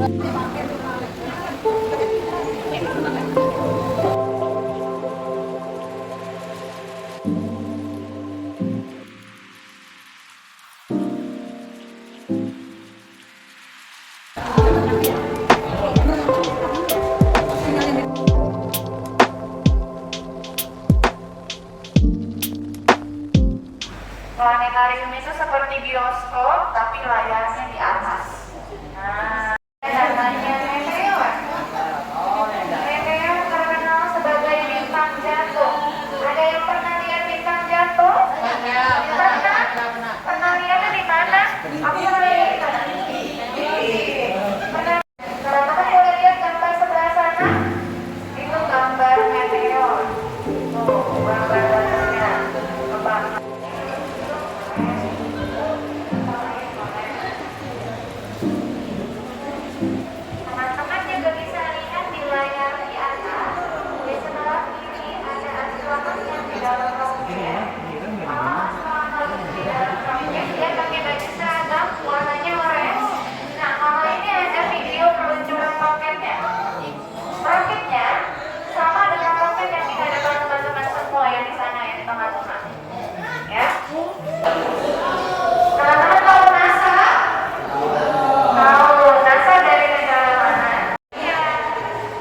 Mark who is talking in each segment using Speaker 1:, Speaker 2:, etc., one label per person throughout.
Speaker 1: Planetarium itu seperti bioskop, tapi layarnya di atas. Nah, namanya meteor. Meteor terkenal sebagai bintang jatuh. Ada yang pernah lihat bintang jatuh? Pernah? Pernah lihatnya di mana? Aku lihat. Pernah? Teman-teman boleh lihat gambar sebelah sana? Itu gambar meteor. Tuh, gambar-gambarnya. Teman-teman juga bisa lihat di layar di atas, di sebelah kiri ada astronot yang di dalam roket. Astronot di dalam roket dia pakai baju seragam warnanya oranye. Nah, kalau ini ada video peluncuran roketnya. Roketnya sama dengan roket yang di hadapan teman-teman semua yang di sana yang di tengah-tengah. Ya. Teman-teman tahu NASA? Tahu NASA dari negara mana? Iya.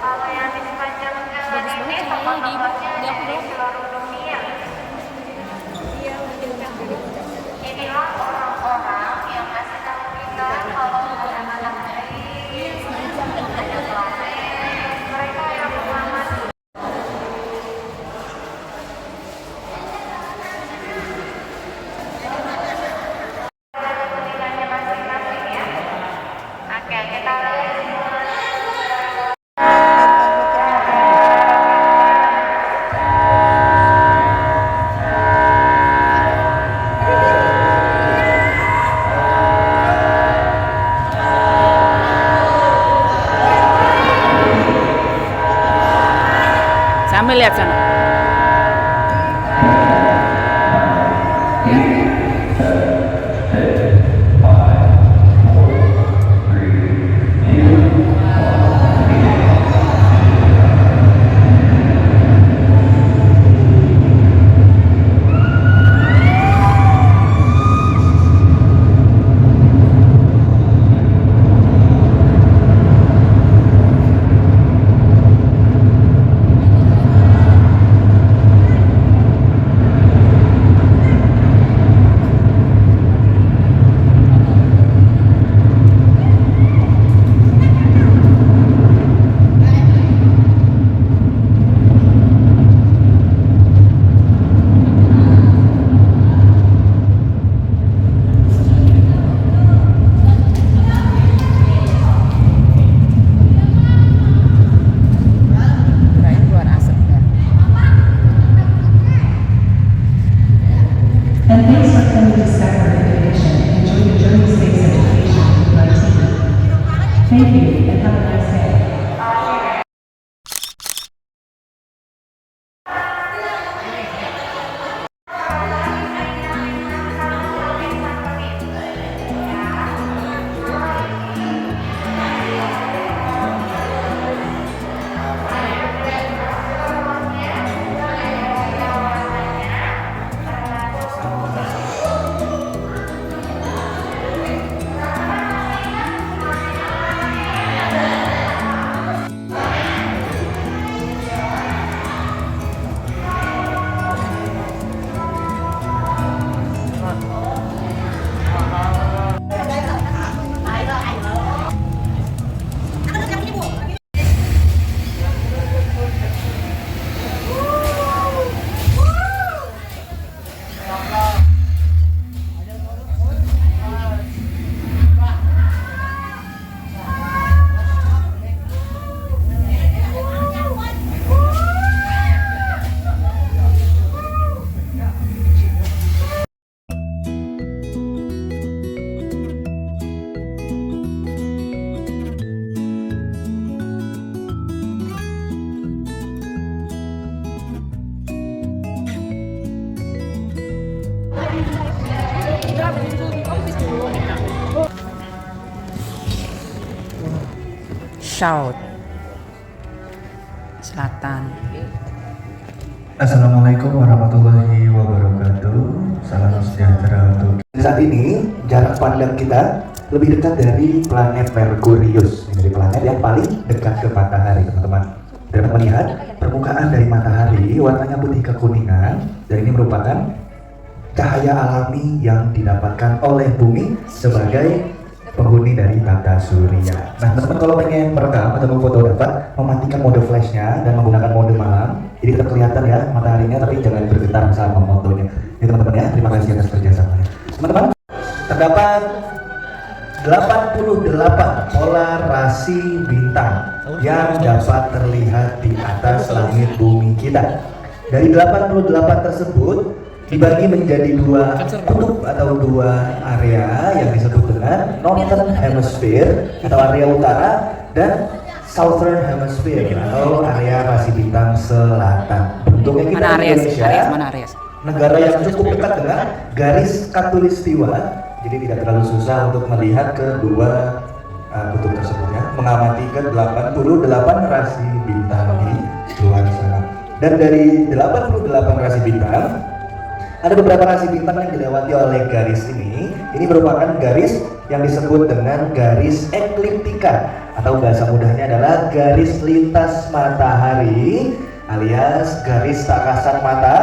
Speaker 1: Kalau yang di sepanjang jalan ini tokoh-tokohnya dari seluruh dunia. Inilah orang-orang yang ngasih tahu kita kalau ada matahari, ada planet, mereka yang mengamati. Ada kepentingannya masing-masing ya. Oke, kita lihat.
Speaker 2: Sambil lihat sana.
Speaker 3: And thanks for coming to Skyward Education. Enjoy your journey space education with our team. Thank you and have a nice day.
Speaker 2: South. Selatan.
Speaker 4: Assalamualaikum warahmatullahi wabarakatuh. Salam sejahtera untuk
Speaker 5: Saat ini jarak pandang kita lebih dekat dari planet Merkurius, menjadi planet yang paling dekat ke matahari, teman-teman. Dapat melihat permukaan dari matahari warnanya putih kekuningan, dan ini merupakan cahaya alami yang didapatkan oleh bumi sebagai penghuni dari tata surya. Nah, teman-teman kalau pengen merekam atau memfoto dapat mematikan mode flashnya dan menggunakan mode malam. Jadi tetap kelihatan ya mataharinya, tapi jangan bergetar saat memotonya. Ini teman-teman ya, terima kasih atas kerjasamanya. Teman-teman, terdapat 88 pola rasi bintang yang dapat terlihat di atas langit bumi kita. Dari 88 tersebut dibagi menjadi dua kutub atau dua area yang disebut dengan Northern Hemisphere atau area utara dan Southern Hemisphere atau area rasi bintang selatan. Bentuknya kita
Speaker 2: Mana
Speaker 5: di
Speaker 2: Aries?
Speaker 5: Indonesia,
Speaker 2: Aries mana Aries?
Speaker 5: negara yang cukup dekat dengan garis khatulistiwa, jadi tidak terlalu susah untuk melihat kedua kutub tersebut ya, mengamati ke 88 rasi bintang di luar sana. Dan dari 88 rasi bintang, ada beberapa rasi bintang yang dilewati oleh garis ini. Ini merupakan garis yang disebut dengan garis ekliptika, atau bahasa mudahnya adalah garis lintas matahari alias garis tak kasat mata,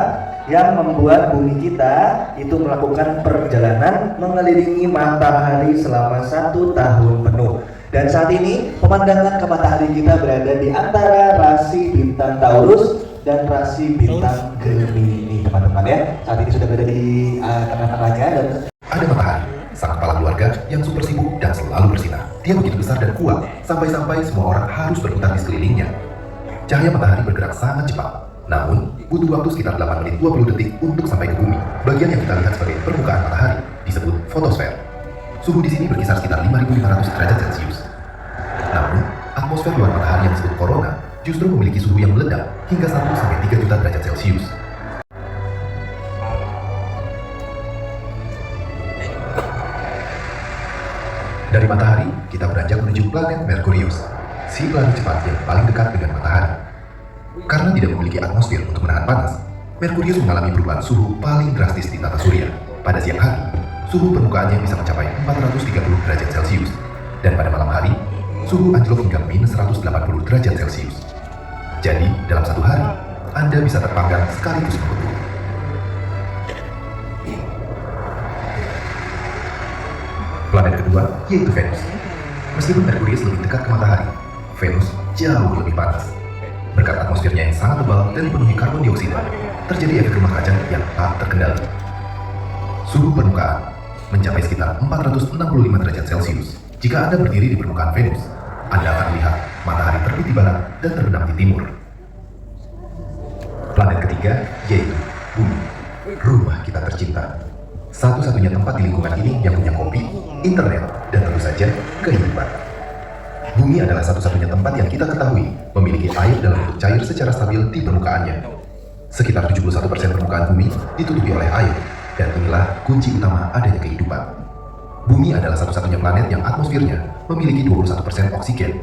Speaker 5: yang membuat bumi kita itu melakukan perjalanan mengelilingi matahari selama 1 tahun penuh. Dan saat ini pemandangan ke matahari kita berada di antara rasi bintang Taurus dan rasi bintang Gemini, teman-teman ya. Saat ini sudah berada di tengah-tengahnya dan
Speaker 6: ada matahari, sang kepala keluarga yang super sibuk dan selalu bersinar. Dia begitu besar dan kuat, sampai-sampai semua orang harus berputar di sekelilingnya. Cahaya matahari bergerak sangat cepat, namun butuh waktu sekitar 8 menit 20 detik untuk sampai ke bumi. Bagian yang kita lihat sebagai permukaan matahari disebut fotosfer. Suhu di sini berkisar sekitar 5.500 derajat Celcius. Namun, atmosfer luar matahari yang disebut korona justru memiliki suhu yang meledak hingga 1-3 juta derajat Celcius. Dari matahari, kita beranjak menuju planet Merkurius, si planet cepat yang paling dekat dengan matahari. Karena tidak memiliki atmosfer untuk menahan panas, Merkurius mengalami perubahan suhu paling drastis di tata surya. Pada siang hari, suhu permukaannya bisa mencapai 430 derajat Celcius, dan pada malam hari, suhu anjlok hingga -180 derajat Celcius. Jadi, dalam satu hari, Anda bisa terpanggang sekaligus mengutuk. Planet kedua yaitu Venus. Meskipun Merkurius lebih dekat ke matahari, Venus jauh lebih panas. Berkat atmosfernya yang sangat tebal dan dipenuhi karbon dioksida, terjadi efek rumah kaca yang tak terkendali. Suhu permukaan mencapai sekitar 465 derajat Celcius. Jika Anda berdiri di permukaan Venus, Anda akan melihat matahari terbit di barat dan terbenam di timur. Planet ketiga yaitu Bumi, rumah kita tercinta. Satu-satunya tempat di lingkungan ini yang punya kopi, internet, dan tentu saja kehidupan. Bumi adalah satu-satunya tempat yang kita ketahui memiliki air dalam bentuk cair secara stabil di permukaannya. Sekitar 71% permukaan bumi ditutupi oleh air, dan inilah kunci utama adanya kehidupan. Bumi adalah satu-satunya planet yang atmosfernya memiliki 21% oksigen.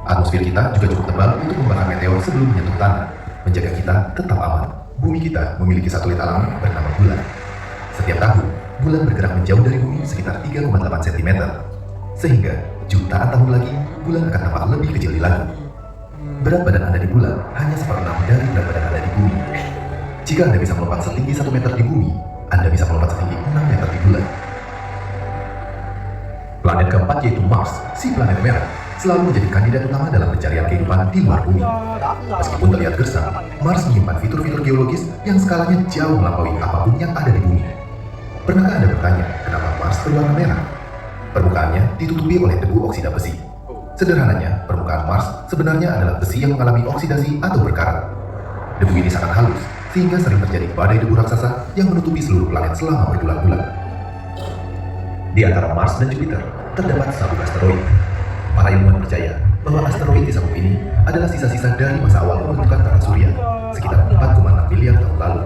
Speaker 6: Atmosfer kita juga cukup tebal untuk membakar meteor sebelum menyentuh tanah, menjaga kita tetap aman. Bumi kita memiliki satelit alami bernama Bulan. Setiap tahun, bulan bergerak menjauh dari bumi sekitar 3,8 cm. Sehingga, jutaan tahun lagi, bulan akan tampak lebih kecil di langit. Berat badan Anda di bulan hanya 1/4 dari berat badan Anda di bumi. Jika Anda bisa melompat setinggi 1 meter di bumi, Anda bisa melompat setinggi 6 meter di bulan. Planet keempat yaitu Mars, si planet merah, selalu menjadi kandidat utama dalam pencarian kehidupan di luar bumi. Meskipun terlihat gersang, Mars menyimpan fitur-fitur geologis yang skalanya jauh melampaui apapun yang ada di bumi. Pernahkah Anda bertanya kenapa Mars berwarna merah? Permukaannya ditutupi oleh debu oksida besi. Sederhananya, permukaan Mars sebenarnya adalah besi yang mengalami oksidasi atau berkarat. Debu ini sangat halus, sehingga sering terjadi badai debu raksasa yang menutupi seluruh planet selama berbulan-bulan. Di antara Mars dan Jupiter, terdapat sabuk asteroid. Para ilmuwan percaya bahwa asteroid di sabuk ini adalah sisa-sisa dari masa awal pembentukan tata surya, sekitar 4,6 miliar tahun lalu.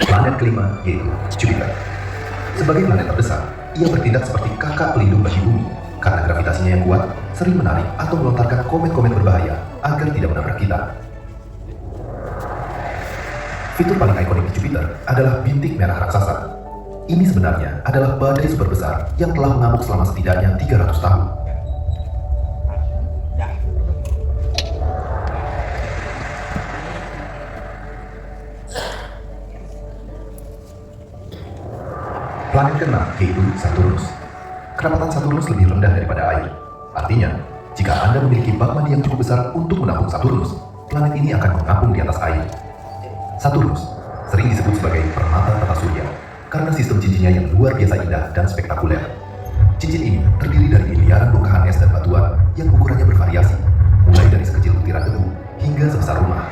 Speaker 6: Planet kelima yaitu Jupiter. Sebagai planet terbesar, ia bertindak seperti kakak pelindung bagi bumi karena gravitasinya yang kuat, sering menarik atau melontarkan komet-komet berbahaya agar tidak menabrak kita. Fitur paling ikonik di Jupiter adalah bintik merah raksasa. Ini sebenarnya adalah badai super besar yang telah mengamuk selama setidaknya 300 tahun. Planet ke-6 yaitu Saturnus. Kerapatan Saturnus lebih rendah daripada air. Artinya, jika Anda memiliki bak mandi yang cukup besar untuk menampung Saturnus, planet ini akan mengapung di atas air. Saturnus sering disebut sebagai permata tata surya karena sistem cincinnya yang luar biasa indah dan spektakuler. Cincin ini terdiri dari miliaran bongkahan es dan batuan yang ukurannya bervariasi, mulai dari sekecil butiran debu hingga sebesar rumah.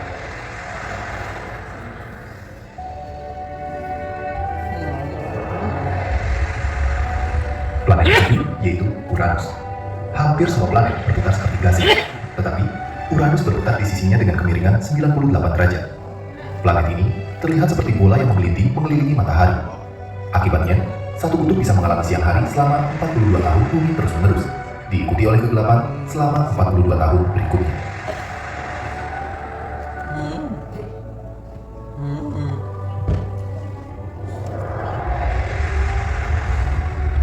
Speaker 6: Planet terakhir yaitu Uranus. Hampir semua planet berputar seperti gasing, tetapi Uranus berputar di sisinya dengan kemiringan 98 derajat. Planet ini terlihat seperti bola yang menggelinding mengelilingi matahari. Akibatnya, satu kutub bisa mengalami siang hari selama 42 tahun bumi terus-menerus, diikuti oleh kegelapan selama 42 tahun berikutnya.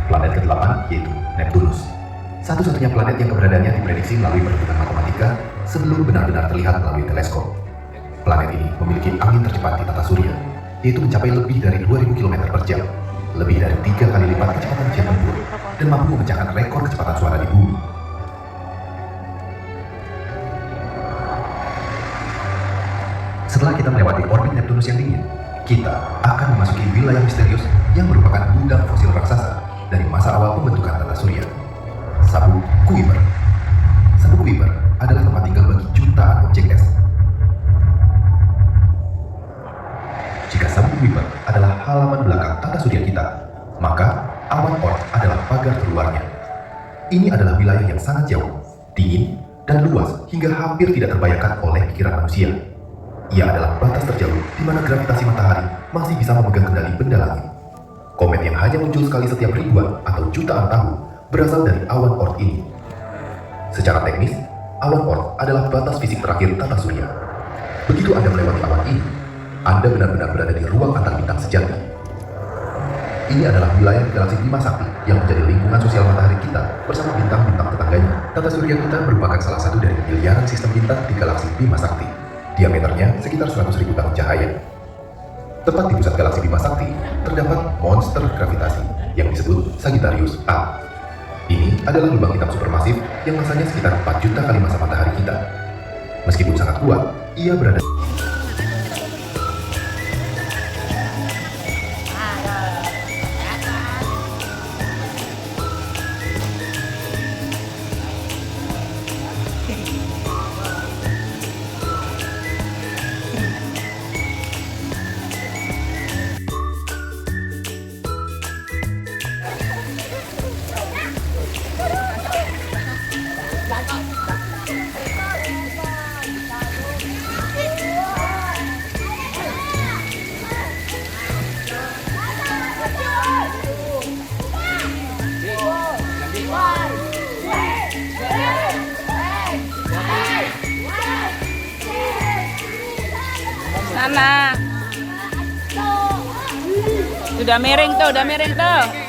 Speaker 6: Planet ke-8 yaitu Neptunus. Satu-satunya planet yang keberadaannya diprediksi melalui perhitungan matematika sebelum benar-benar terlihat melalui teleskop. Planet ini memiliki angin tercepat di tata surya, yaitu mencapai lebih dari 2000 km per jam, lebih dari 3 kali lipat kecepatan jet tempur, dan mampu memecahkan rekor kecepatan suara di bumi. Setelah kita melewati orbit Neptunus yang dingin, kita akan memasuki wilayah misterius yang merupakan gudang fosil raksasa dari masa awal pembentukan tata surya. Sabuk Kuiper. Sabuk Kuiper adalah tempat tinggal bagi jutaan objek es. Jika sabuk Kuiper adalah halaman belakang tata surya kita, maka awan Oort adalah pagar terluarnya. Ini adalah wilayah yang sangat jauh, dingin, dan luas hingga hampir tidak terbayangkan oleh pikiran manusia. Ia adalah batas terjauh di mana gravitasi matahari masih bisa memegang kendali benda langit. Komet yang hanya muncul sekali setiap ribuan atau jutaan tahun berasal dari awan Oort ini. Secara teknis, awan Oort adalah batas fisik terakhir tata surya. Begitu Anda melewati awan ini, Anda benar-benar berada di ruang antar bintang sejati. Ini adalah wilayah galaksi Bima Sakti yang menjadi lingkungan sosial matahari kita bersama bintang-bintang tetangganya. Tata surya kita merupakan salah satu dari miliaran sistem bintang di galaksi Bima Sakti. Diameternya sekitar 100.000 tahun cahaya. Tepat di pusat galaksi Bima Sakti terdapat monster gravitasi yang disebut Sagittarius A. Ini adalah lubang hitam supermasif yang masanya sekitar 4 juta kali massa matahari kita. Meskipun sangat kuat, ia berada
Speaker 2: Sana. Sudah miring tuh, udah miring tuh.